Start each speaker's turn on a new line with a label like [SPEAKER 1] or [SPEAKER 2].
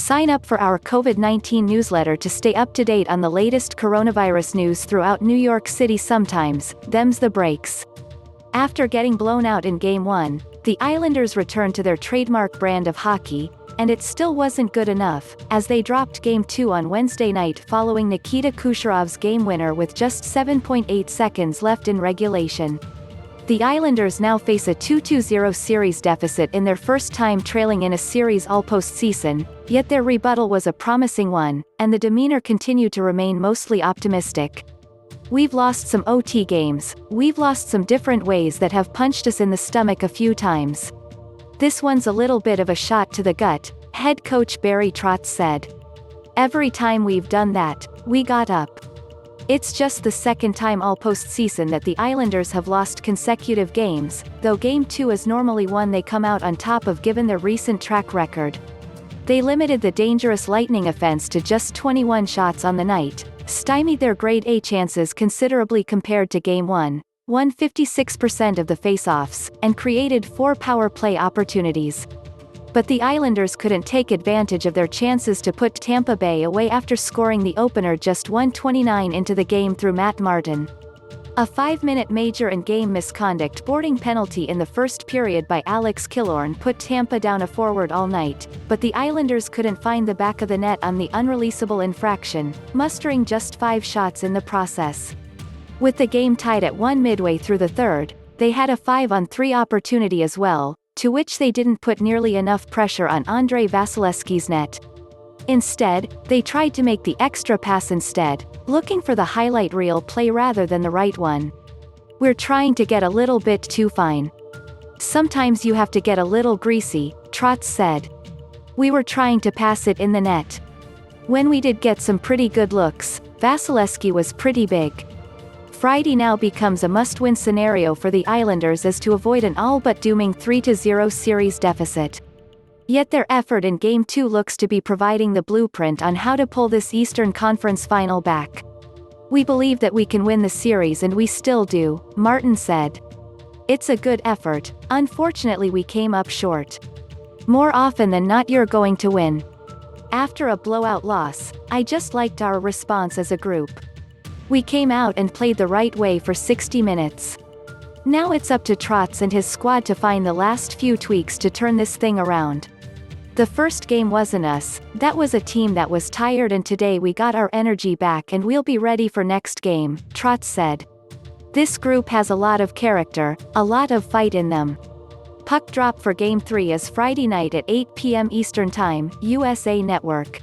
[SPEAKER 1] Sign up for our COVID-19 newsletter to stay up to date on the latest coronavirus news throughout New York CitySometimes. Them's the breaks. After getting blown out in Game 1, the Islanders returned to their trademark brand of hockey, and it still wasn't good enough, as they dropped Game 2 on Wednesday night following Nikita Kucherov's game winner with just 7.8 seconds left in regulation. The Islanders now face a 2-0 series deficit in their first time trailing in a series all postseason, yet their rebuttal was a promising one, and the demeanor continued to remain mostly optimistic. "We've lost some OT games, we've lost some different ways that have punched us in the stomach a few times. This one's a little bit of a shot to the gut," head coach Barry Trotz said. "Every time we've done that, we got up. It's just the second time all postseason that the Islanders have lost consecutive games, though Game 2 is normally one they come out on top of given their recent track record. They limited the dangerous Lightning offense to just 21 shots on the night, stymied their Grade A chances considerably compared to Game 1, won 56% of the faceoffs, and created 4 power play opportunities. But the Islanders couldn't take advantage of their chances to put Tampa Bay away after scoring the opener just 1:29 into the game through Matt Martin. A 5-minute major and game misconduct boarding penalty in the first period by Alex Killorn put Tampa down a forward all night, but the Islanders couldn't find the back of the net on the unreleasable infraction, mustering just 5 shots in the process. With the game tied at 1 midway through the third, they had a 5-on-3 opportunity as well, to which they didn't put nearly enough pressure on Andrei Vasilevskiy's net. Instead, they tried to make the extra pass instead, looking for the highlight reel play rather than the right one. "We're trying to get a little bit too fine. Sometimes you have to get a little greasy," Trotz said. "We were trying to pass it in the net. When we did get some pretty good looks, Vasilevskiy was pretty big." Friday now becomes a must-win scenario for the Islanders as to avoid an all-but-dooming 3-0 series deficit. Yet their effort in Game 2 looks to be providing the blueprint on how to pull this Eastern Conference final back. "We believe that we can win the series and we still do," Martin said. "It's a good effort, unfortunately we came up short. More often than not you're going to win. After a blowout loss, I just liked our response as a group. We came out and played the right way for 60 minutes. Now it's up to Trotz and his squad to find the last few tweaks to turn this thing around. The first game wasn't us, that was a team that was tired, and today we got our energy back and we'll be ready for next game," Trotz said. "This group has a lot of character, a lot of fight in them." Puck drop for Game 3 is Friday night at 8 p.m. Eastern Time, USA Network.